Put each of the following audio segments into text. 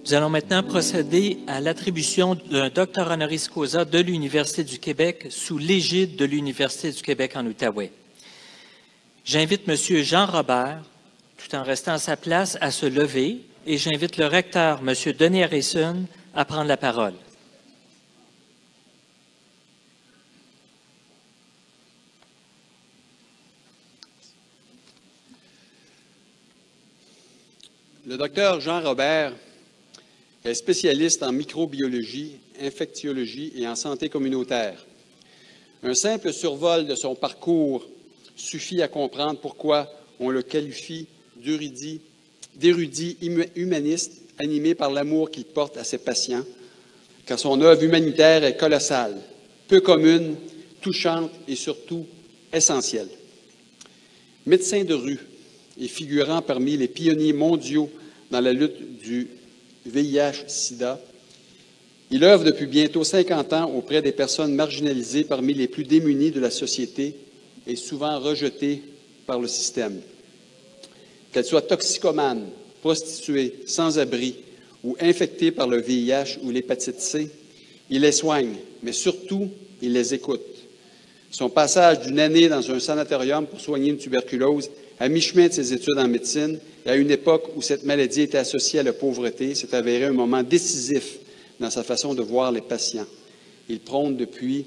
Nous allons maintenant procéder à l'attribution d'un docteur honoris causa de l'Université du Québec sous l'égide de l'Université du Québec en Outaouais. J'invite M. Jean Robert, tout en restant à sa place, à se lever et j'invite le recteur, M. Denis Harrison, à prendre la parole. Le docteur Jean Robert est spécialiste en microbiologie, infectiologie et en santé communautaire. Un simple survol de son parcours suffit à comprendre pourquoi on le qualifie d'érudit humaniste animé par l'amour qu'il porte à ses patients, car son œuvre humanitaire est colossale, peu commune, touchante et surtout essentielle. Médecin de rue et figurant parmi les pionniers mondiaux dans la lutte du VIH-Sida, il œuvre depuis bientôt 50 ans auprès des personnes marginalisées parmi les plus démunies de la société et souvent rejetées par le système. Qu'elles soient toxicomanes, prostituées, sans-abri ou infectées par le VIH ou l'hépatite C, il les soigne, mais surtout, il les écoute. Son passage d'une année dans un sanatorium pour soigner une tuberculose à mi-chemin de ses études en médecine et à une époque où cette maladie était associée à la pauvreté, s'est avéré un moment décisif dans sa façon de voir les patients. Il prône depuis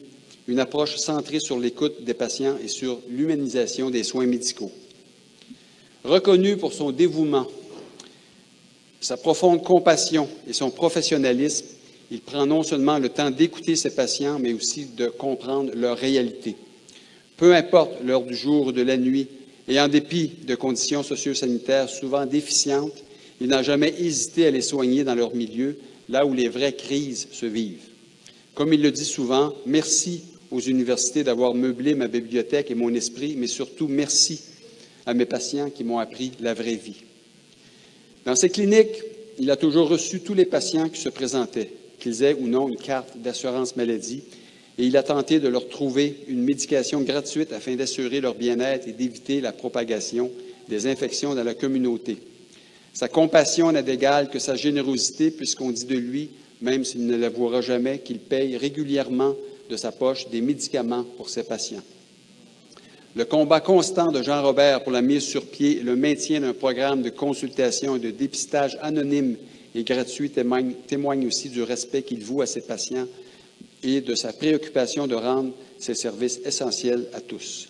une approche centrée sur l'écoute des patients et sur l'humanisation des soins médicaux. Reconnu pour son dévouement, sa profonde compassion et son professionnalisme, il prend non seulement le temps d'écouter ses patients, mais aussi de comprendre leur réalité. Peu importe l'heure du jour ou de la nuit, et en dépit de conditions socio-sanitaires souvent déficientes, il n'a jamais hésité à les soigner dans leur milieu, là où les vraies crises se vivent. Comme il le dit souvent, merci aux universités d'avoir meublé ma bibliothèque et mon esprit, mais surtout merci à mes patients qui m'ont appris la vraie vie. Dans ses cliniques, il a toujours reçu tous les patients qui se présentaient, qu'ils aient ou non une carte d'assurance maladie, et il a tenté de leur trouver une médication gratuite afin d'assurer leur bien-être et d'éviter la propagation des infections dans la communauté. Sa compassion n'a d'égal que sa générosité, puisqu'on dit de lui, même s'il ne l'avouera jamais, qu'il paye régulièrement de sa poche des médicaments pour ses patients. Le combat constant de Jean Robert pour la mise sur pied et le maintien d'un programme de consultation et de dépistage anonyme et gratuit témoigne aussi du respect qu'il voue à ses patients et de sa préoccupation de rendre ses services essentiels à tous.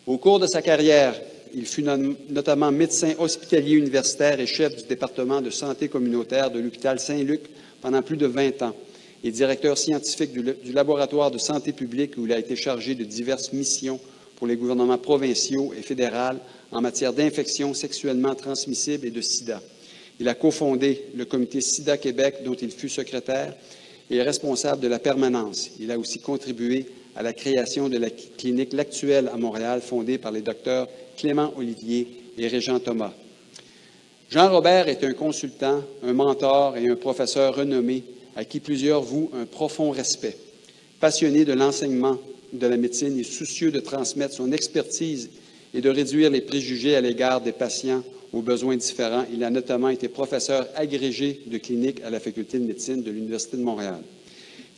Au cours de sa carrière, il fut notamment médecin hospitalier universitaire et chef du département de santé communautaire de l'hôpital Saint-Luc pendant plus de 20 ans et directeur scientifique du laboratoire de santé publique où il a été chargé de diverses missions pour les gouvernements provinciaux et fédéraux en matière d'infections sexuellement transmissibles et de sida. Il a cofondé le comité Sida Québec dont il fut secrétaire et est responsable de la permanence. Il a aussi contribué à la création de la clinique L'Actuelle à Montréal, fondée par les docteurs Clément Olivier et Régent Thomas. Jean Robert est un consultant, un mentor et un professeur renommé à qui plusieurs vouent un profond respect. Passionné de l'enseignement de la médecine et soucieux de transmettre son expertise et de réduire les préjugés à l'égard des patients aux besoins différents, il a notamment été professeur agrégé de clinique à la Faculté de médecine de l'Université de Montréal.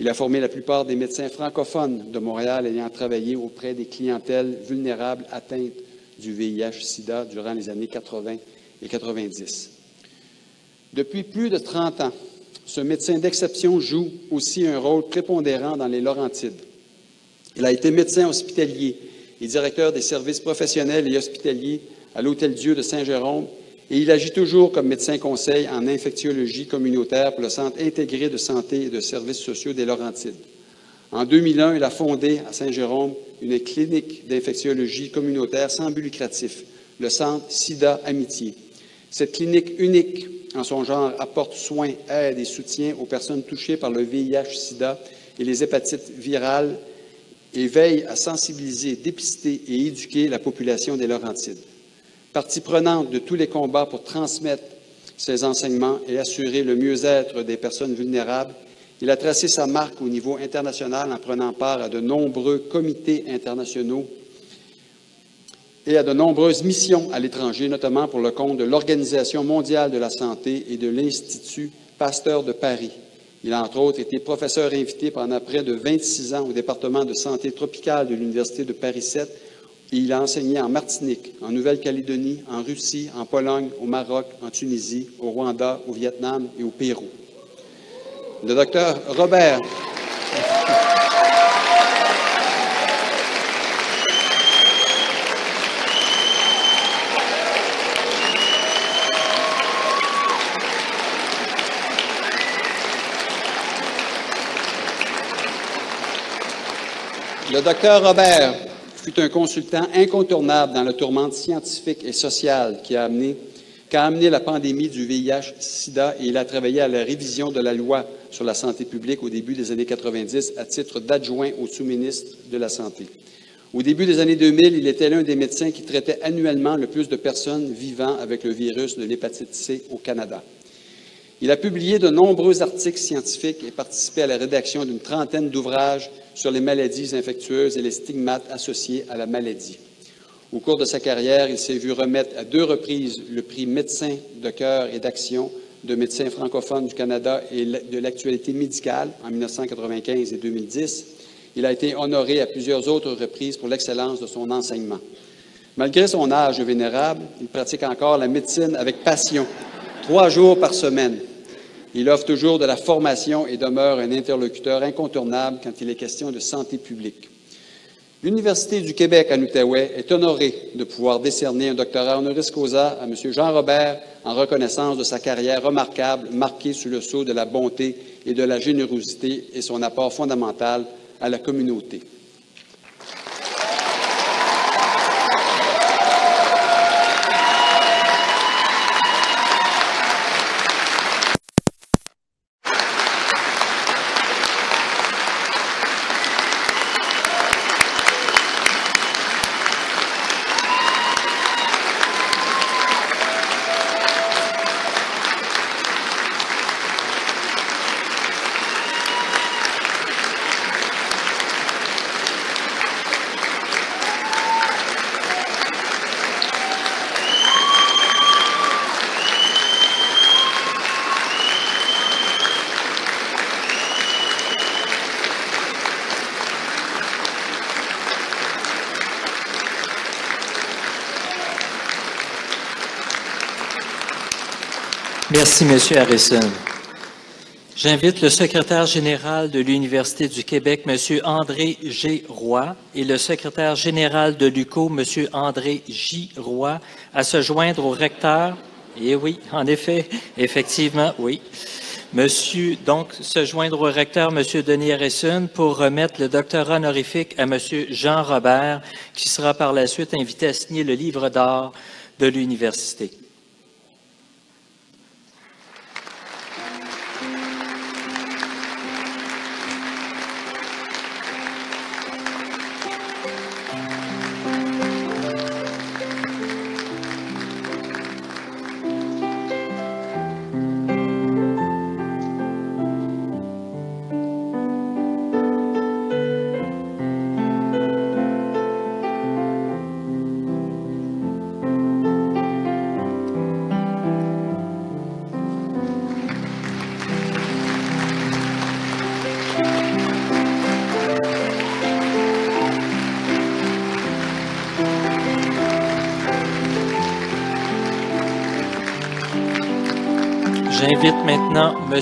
Il a formé la plupart des médecins francophones de Montréal ayant travaillé auprès des clientèles vulnérables atteintes du VIH-Sida durant les années 80 et 90. Depuis plus de 30 ans, ce médecin d'exception joue aussi un rôle prépondérant dans les Laurentides. Il a été médecin hospitalier et directeur des services professionnels et hospitaliers à l'Hôtel-Dieu de Saint-Jérôme et il agit toujours comme médecin conseil en infectiologie communautaire pour le Centre intégré de santé et de services sociaux des Laurentides. En 2001, il a fondé à Saint-Jérôme une clinique d'infectiologie communautaire sans but lucratif, le Centre Sida Amitié. Cette clinique unique en son genre apporte soins, aide et soutien aux personnes touchées par le VIH-Sida et les hépatites virales et veille à sensibiliser, dépister et éduquer la population des Laurentides. Partie prenante de tous les combats pour transmettre ces enseignements et assurer le mieux-être des personnes vulnérables, il a tracé sa marque au niveau international en prenant part à de nombreux comités internationaux et à de nombreuses missions à l'étranger, notamment pour le compte de l'Organisation mondiale de la santé et de l'Institut Pasteur de Paris. Il a entre autres été professeur invité pendant près de 26 ans au département de santé tropicale de l'Université de Paris 7 et il a enseigné en Martinique, en Nouvelle-Calédonie, en Russie, en Pologne, au Maroc, en Tunisie, au Rwanda, au Vietnam et au Pérou. Le docteur Robert Le docteur Robert fut un consultant incontournable dans le tourmente scientifique et social qu'a amené la pandémie du VIH-Sida et il a travaillé à la révision de la loi sur la santé publique au début des années 90 à titre d'adjoint au sous-ministre de la Santé. Au début des années 2000, il était l'un des médecins qui traitait annuellement le plus de personnes vivant avec le virus de l'hépatite C au Canada. Il a publié de nombreux articles scientifiques et participé à la rédaction d'une trentaine d'ouvrages sur les maladies infectieuses et les stigmates associés à la maladie. Au cours de sa carrière, il s'est vu remettre à 2 reprises le prix Médecins de cœur et d'action de médecins francophones du Canada et de l'actualité médicale en 1995 et 2010. Il a été honoré à plusieurs autres reprises pour l'excellence de son enseignement. Malgré son âge vénérable, il pratique encore la médecine avec passion, 3 jours par semaine. Il offre toujours de la formation et demeure un interlocuteur incontournable quand il est question de santé publique. L'Université du Québec en Outaouais est honorée de pouvoir décerner un doctorat honoris causa à M. Jean Robert en reconnaissance de sa carrière remarquable marquée sous le sceau de la bonté et de la générosité et son apport fondamental à la communauté. Merci, M. Harrison. J'invite le secrétaire général de l'Université du Québec, M. André G. Roy, et le secrétaire général de l'UQO, M. André J. Roy, à se joindre au recteur. Eh oui, en effet, effectivement, oui. Donc, se joindre au recteur, M. Denis Harrison, pour remettre le doctorat honorifique à M. Jean Robert, qui sera par la suite invité à signer le livre d'or de l'Université. J'invite maintenant M.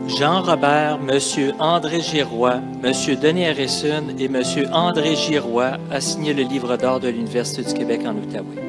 Jean Robert, M. André Giroy, M. Denis Harrison et M. André Giroy à signer le livre d'or de l'Université du Québec en Outaouais.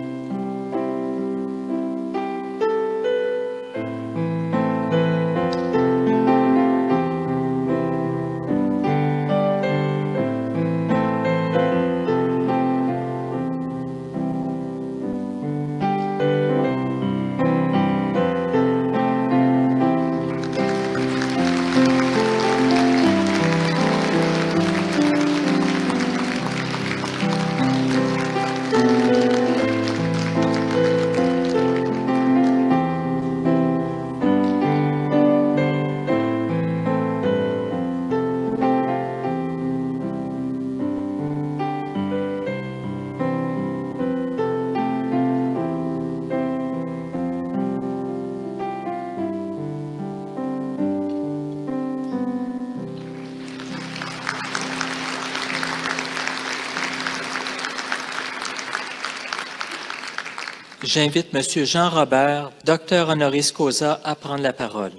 J'invite M. Jean Robert, docteur honoris causa, à prendre la parole.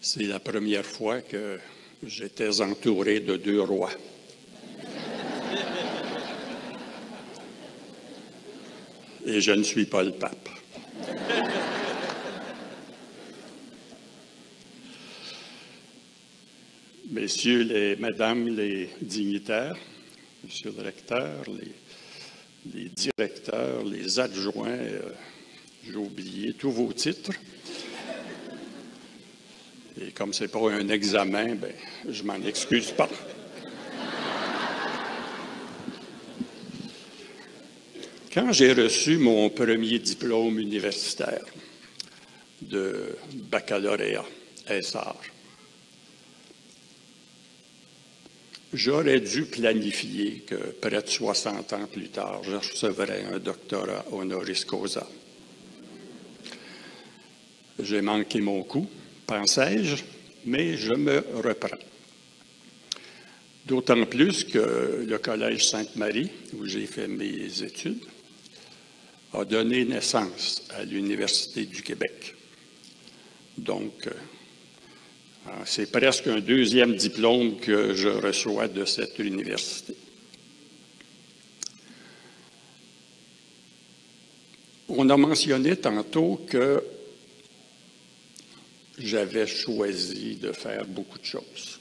C'est la première fois que j'étais entouré de 2 rois. Et je ne suis pas le pape. Messieurs, mesdames les dignitaires, monsieur le recteur, les directeurs, les adjoints, j'ai oublié tous vos titres. Et comme ce n'est pas un examen, ben, je m'en excuse pas. Quand j'ai reçu mon premier diplôme universitaire de baccalauréat SR, j'aurais dû planifier que près de 60 ans plus tard, je recevrais un doctorat honoris causa. J'ai manqué mon coup, pensais-je, mais je me reprends. D'autant plus que le Collège Sainte-Marie, où j'ai fait mes études, a donné naissance à l'Université du Québec. Donc, c'est presque un 2e diplôme que je reçois de cette université. On a mentionné tantôt que j'avais choisi de faire beaucoup de choses.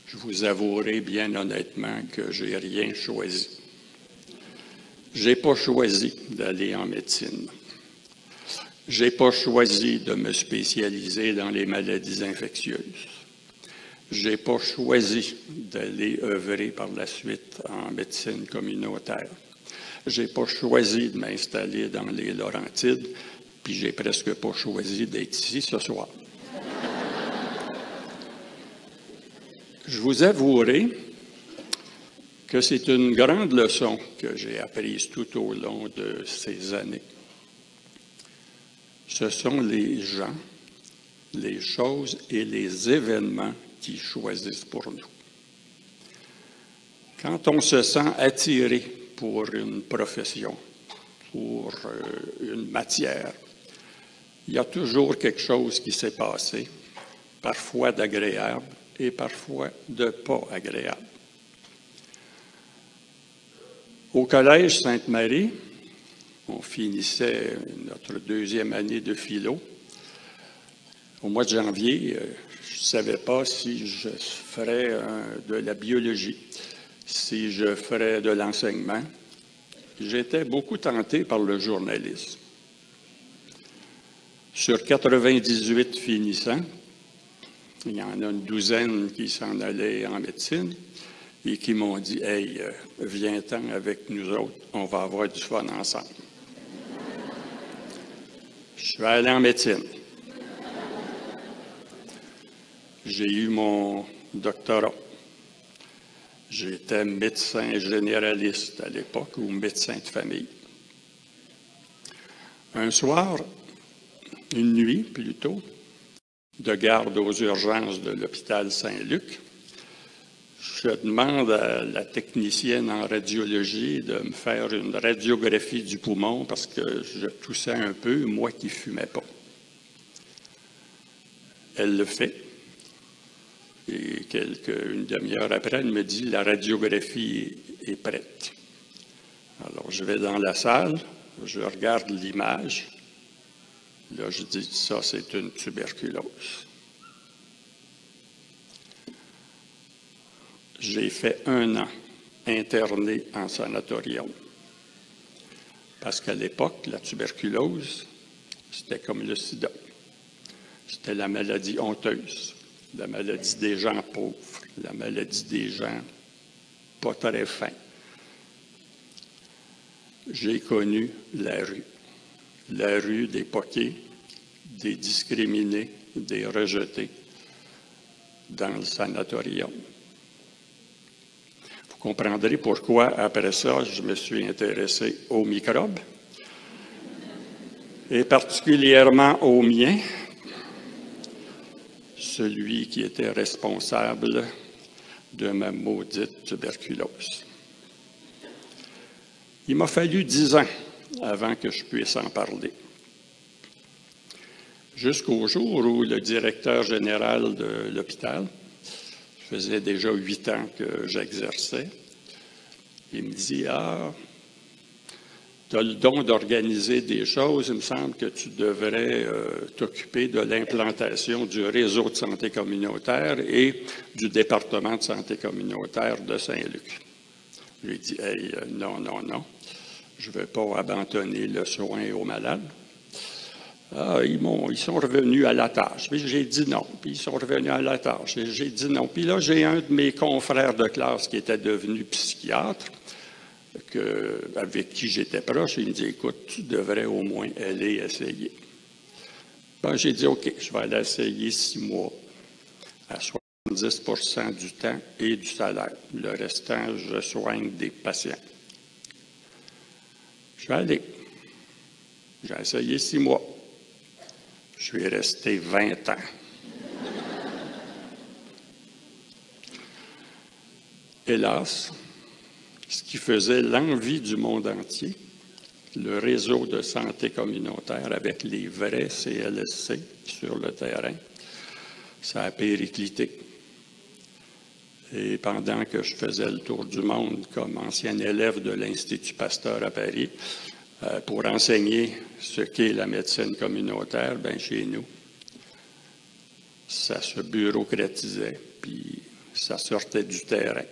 Je vous avouerai bien honnêtement que je n'ai rien choisi. Je n'ai pas choisi d'aller en médecine. Je n'ai pas choisi de me spécialiser dans les maladies infectieuses. Je n'ai pas choisi d'aller œuvrer par la suite en médecine communautaire. Je n'ai pas choisi de m'installer dans les Laurentides, puis j'ai presque pas choisi d'être ici ce soir. Je vous avouerai que c'est une grande leçon que j'ai apprise tout au long de ces années. Ce sont les gens, les choses et les événements qui choisissent pour nous. Quand on se sent attiré pour une profession, pour une matière, il y a toujours quelque chose qui s'est passé, parfois d'agréable et parfois de pas agréable. Au Collège Sainte-Marie, on finissait notre 2e année de philo. Au mois de janvier, je ne savais pas si je ferais de la biologie, si je ferais de l'enseignement. J'étais beaucoup tenté par le journalisme. Sur 98 finissants, il y en a une douzaine qui s'en allaient en médecine et qui m'ont dit « Hey, viens-t'en avec nous autres, on va avoir du fun ensemble. » Je suis allé en médecine. J'ai eu mon doctorat. J'étais médecin généraliste à l'époque ou médecin de famille. Un soir, une nuit plutôt, de garde aux urgences de l'hôpital Saint-Luc, je demande à la technicienne en radiologie de me faire une radiographie du poumon parce que je toussais un peu, moi qui ne fumais pas. Elle le fait. Et une demi-heure après, elle me dit « La radiographie est prête ». Alors, je vais dans la salle, je regarde l'image. Là, je dis « Ça, c'est une tuberculose ». J'ai fait 1 an interné en sanatorium. Parce qu'à l'époque, la tuberculose, c'était comme le sida. C'était la maladie honteuse, la maladie des gens pauvres, la maladie des gens pas très fins. J'ai connu la rue des poqués, des discriminés, des rejetés dans le sanatorium. Vous comprendrez pourquoi, après ça, je me suis intéressé aux microbes, et particulièrement au mien, celui qui était responsable de ma maudite tuberculose. Il m'a fallu 10 ans avant que je puisse en parler. Jusqu'au jour où le directeur général de l'hôpital, je faisais déjà 8 ans que j'exerçais, il me dit « Ah, tu as le don d'organiser des choses, il me semble que tu devrais t'occuper de l'implantation du réseau de santé communautaire et du département de santé communautaire de Saint-Luc. » J'ai dit « Hey, non, non, non, je ne veux pas abandonner le soin aux malades. » Ah, ils sont revenus à la tâche. Puis j'ai dit non. Puis ils sont revenus à la tâche. Et j'ai dit non. Puis là, j'ai un de mes confrères de classe qui était devenu psychiatre, avec qui j'étais proche. Il me dit, écoute, tu devrais au moins aller essayer. Ben, j'ai dit, OK, je vais aller essayer 6 mois à 70% du temps et du salaire. Le restant, je soigne des patients. Je suis allé. J'ai essayé 6 mois. Je suis resté 20 ans. Hélas, ce qui faisait l'envie du monde entier, le réseau de santé communautaire avec les vrais CLSC sur le terrain, ça a périclité. Et pendant que je faisais le tour du monde comme ancien élève de l'Institut Pasteur à Paris, pour enseigner ce qu'est la médecine communautaire, bien chez nous, ça se bureaucratisait, puis ça sortait du terrain.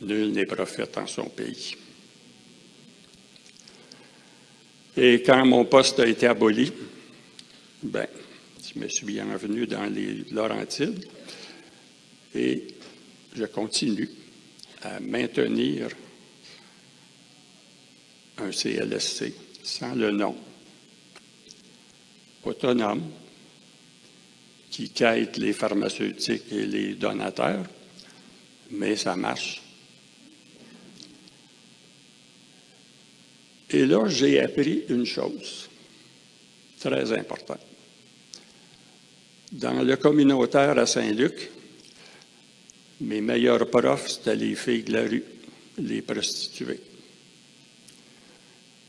Nul n'est prophète en son pays. Et quand mon poste a été aboli, bien, je me suis bienvenu dans les Laurentides et je continue à maintenir un CLSC sans le nom, autonome, qui quête les pharmaceutiques et les donateurs, mais ça marche. Et là, j'ai appris une chose très importante. Dans le communautaire à Saint-Luc, mes meilleurs profs, c'était les filles de la rue, les prostituées,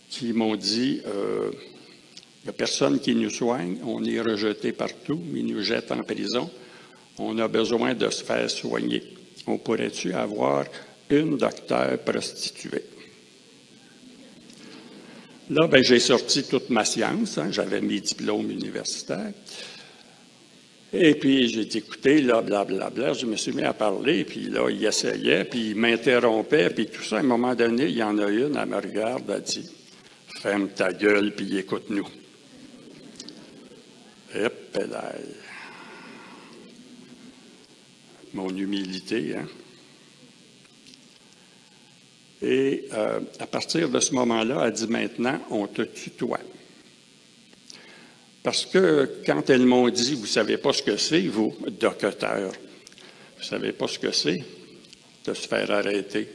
qui m'ont dit, il n'y a personne qui nous soigne, on est rejeté partout, ils nous jettent en prison, on a besoin de se faire soigner. On pourrait-tu avoir une docteure prostituée? Là, ben, j'ai sorti toute ma science, hein, j'avais mes diplômes universitaires. Et puis, j'ai dit, écoutez, là, blablabla, je me suis mis à parler, puis là, il essayait, puis il m'interrompait, puis tout ça. À un moment donné, il y en a une, elle me regarde, elle dit, ferme ta gueule, puis écoute-nous. Hop là. Mon humilité, hein. Et à partir de ce moment-là, elle dit maintenant, on te tutoie. Parce que quand elles m'ont dit, vous ne savez pas ce que c'est, vous, docteur, vous ne savez pas ce que c'est de se faire arrêter,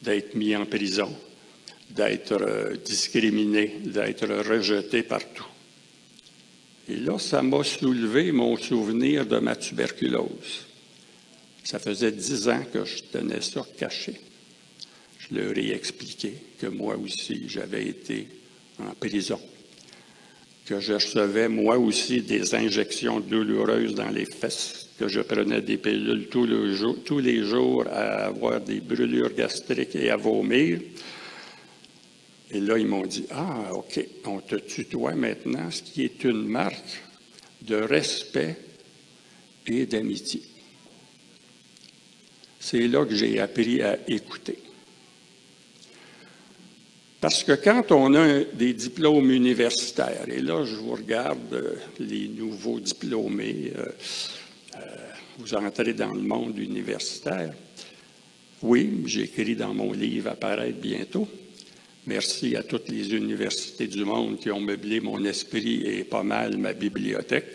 d'être mis en prison, d'être discriminé, d'être rejeté partout. Et là, ça m'a soulevé mon souvenir de ma tuberculose. Ça faisait 10 ans que je tenais ça caché. Je leur ai expliqué que moi aussi, j'avais été en prison, que je recevais moi aussi des injections douloureuses dans les fesses, que je prenais des pilules tous les jours à avoir des brûlures gastriques et à vomir. Et là, ils m'ont dit, « Ah, OK, on te tutoie maintenant, ce qui est une marque de respect et d'amitié. » C'est là que j'ai appris à écouter. Parce que quand on a des diplômes universitaires, et là, je vous regarde les nouveaux diplômés, vous entrez dans le monde universitaire. Oui, j'écris dans mon livre à paraître bientôt. Merci à toutes les universités du monde qui ont meublé mon esprit et pas mal ma bibliothèque.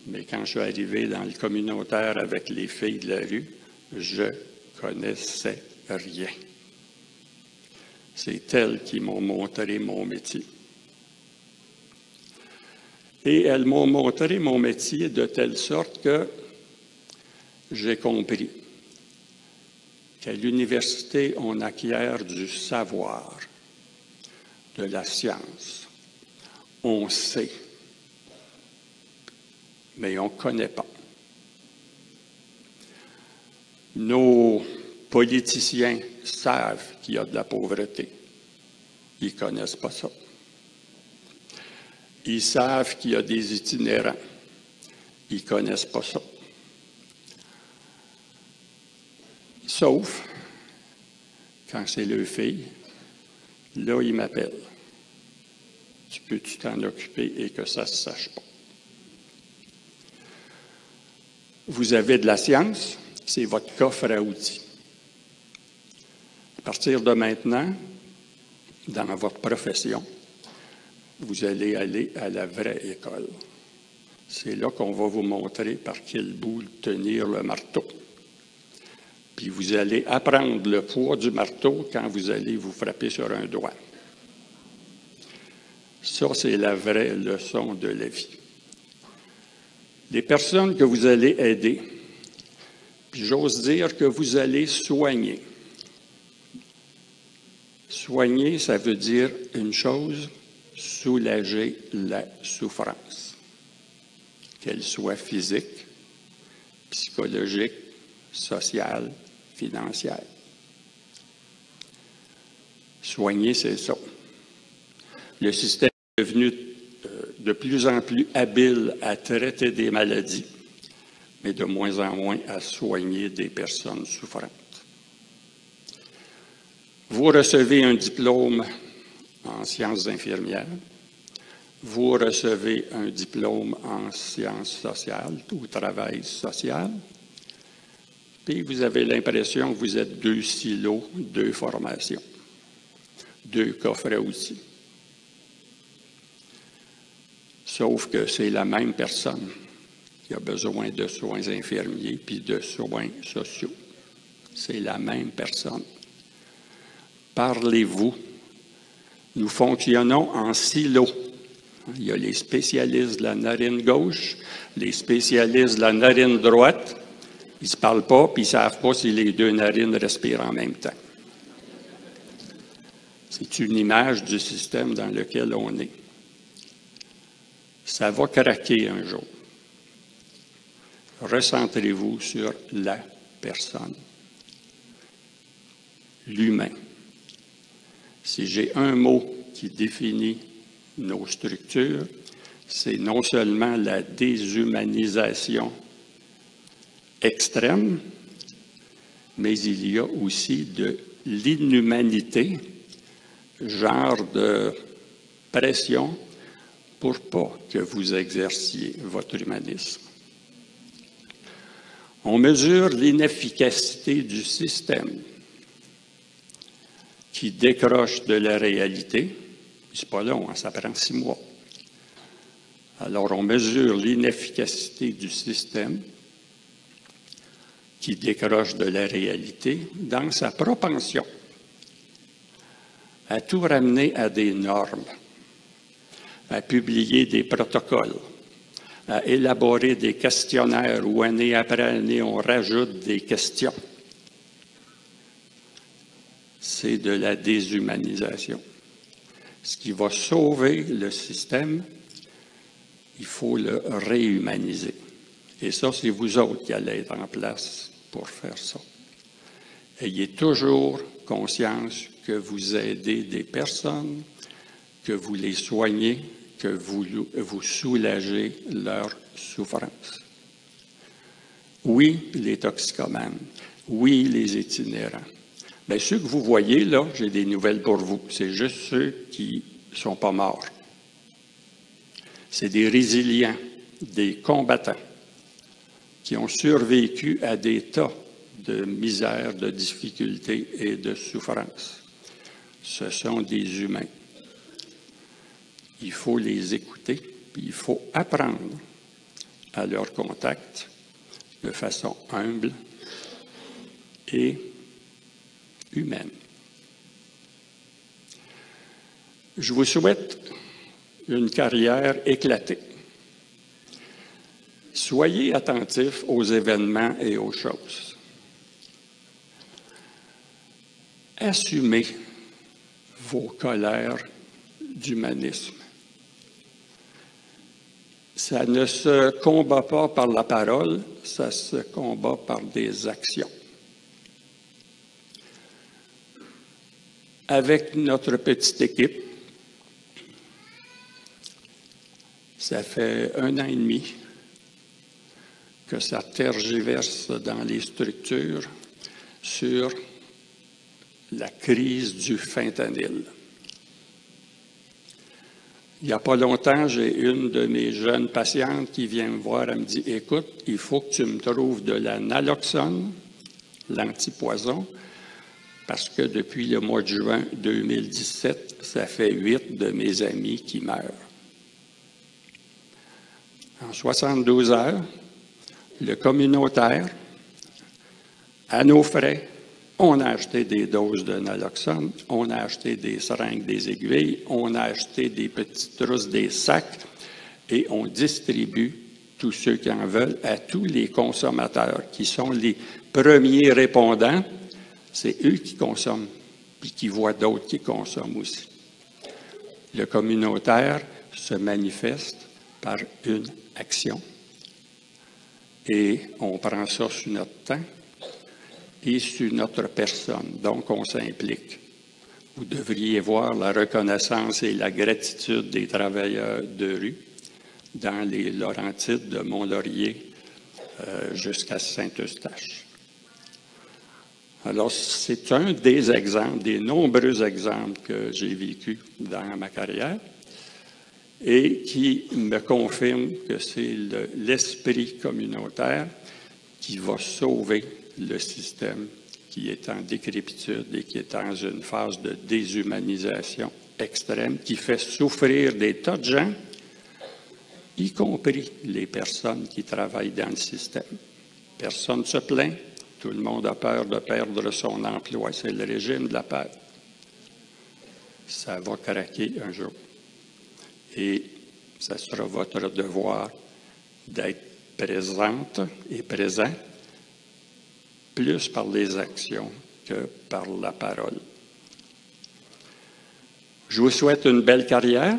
Mais quand je suis arrivé dans le communautaire avec les filles de la rue, je connaissais rien. C'est elles qui m'ont montré mon métier. Et elles m'ont montré mon métier de telle sorte que j'ai compris qu'à l'université, on acquiert du savoir, de la science. On sait, mais on ne connaît pas. Nos politiciens savent qu'il y a de la pauvreté. Ils ne connaissent pas ça. Ils savent qu'il y a des itinérants. Ils ne connaissent pas ça. Sauf quand c'est leur fille, là, ils m'appellent. Tu peux-tu t'en occuper et que ça ne se sache pas? Vous avez de la science, c'est votre coffre à outils. À partir de maintenant, dans votre profession, vous allez aller à la vraie école. C'est là qu'on va vous montrer par quel bout tenir le marteau. Puis vous allez apprendre le poids du marteau quand vous allez vous frapper sur un doigt. Ça, c'est la vraie leçon de la vie. Les personnes que vous allez aider, puis j'ose dire que vous allez soigner. Soigner, ça veut dire une chose, soulager la souffrance, qu'elle soit physique, psychologique, sociale, financière. Soigner, c'est ça. Le système est devenu de plus en plus habile à traiter des maladies, mais de moins en moins à soigner des personnes souffrantes. Vous recevez un diplôme en sciences infirmières, vous recevez un diplôme en sciences sociales ou travail social, puis vous avez l'impression que vous êtes 2 silos, 2 formations, 2 coffres à outils. Sauf que c'est la même personne qui a besoin de soins infirmiers puis de soins sociaux. C'est la même personne. Parlez-vous. Nous fonctionnons en silos. Il y a les spécialistes de la narine gauche, les spécialistes de la narine droite. Ils ne se parlent pas, puis ils ne savent pas si les 2 narines respirent en même temps. C'est une image du système dans lequel on est. Ça va craquer un jour. Recentrez-vous sur la personne, l'humain. Si j'ai un mot qui définit nos structures, c'est non seulement la déshumanisation extrême, mais il y a aussi de l'inhumanité, genre de pression pour pas que vous exerciez votre humanisme. On mesure l'inefficacité du système qui décroche de la réalité. C'est pas long, hein, ça prend 6 mois. Alors, on mesure l'inefficacité du système qui décroche de la réalité dans sa propension à tout ramener à des normes, à publier des protocoles, à élaborer des questionnaires où année après année, on rajoute des questions. C'est de la déshumanisation. Ce qui va sauver le système, il faut le réhumaniser. Et ça, c'est vous autres qui allez être en place pour faire ça. Ayez toujours conscience que vous aidez des personnes, que vous les soignez, que vous soulagez leur souffrance. Oui, les toxicomanes. Oui, les itinérants. Bien, ceux que vous voyez, là, j'ai des nouvelles pour vous. C'est juste ceux qui ne sont pas morts. C'est des résilients, des combattants qui ont survécu à des tas de misère, de difficultés et de souffrances. Ce sont des humains. Il faut les écouter, puis il faut apprendre à leur contact de façon humble et humaine. Je vous souhaite une carrière éclatée. Soyez attentifs aux événements et aux choses. Assumez vos colères d'humanisme. Ça ne se combat pas par la parole, ça se combat par des actions. Avec notre petite équipe, ça fait 1 an et demi que ça tergiverse dans les structures sur la crise du fentanyl. Il n'y a pas longtemps, j'ai une de mes jeunes patientes qui vient me voir, elle me dit « Écoute, il faut que tu me trouves de la naloxone, l'antipoison, parce que depuis le mois de juin 2017, ça fait 8 de mes amis qui meurent. » En 72 heures, le communautaire, à nos frais, on a acheté des doses de naloxone, on a acheté des seringues, des aiguilles, on a acheté des petites trousses, des sacs, et on distribue tous ceux qui en veulent à tous les consommateurs qui sont les premiers répondants. C'est eux qui consomment, puis qui voient d'autres qui consomment aussi. Le communautaire se manifeste par une action. Et on prend ça sur notre temps et sur notre personne. Donc, on s'implique. Vous devriez voir la reconnaissance et la gratitude des travailleurs de rue dans les Laurentides de Mont-Laurier jusqu'à Saint-Eustache. Alors, c'est un des exemples, des nombreux exemples que j'ai vécus dans ma carrière et qui me confirme que c'est l'esprit communautaire qui va sauver le système qui est en décrépitude et qui est dans une phase de déshumanisation extrême, qui fait souffrir des tas de gens, y compris les personnes qui travaillent dans le système. Personne ne se plaint, tout le monde a peur de perdre son emploi, c'est le régime de la peur. Ça va craquer un jour. Et ça sera votre devoir d'être présente et présent, plus par les actions que par la parole. Je vous souhaite une belle carrière.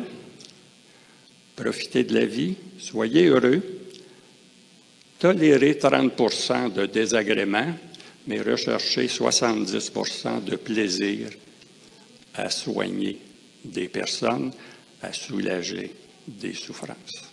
Profitez de la vie. Soyez heureux. Tolérez 30% de désagréments, mais recherchez 70% de plaisir à soigner des personnes, à soulager des souffrances.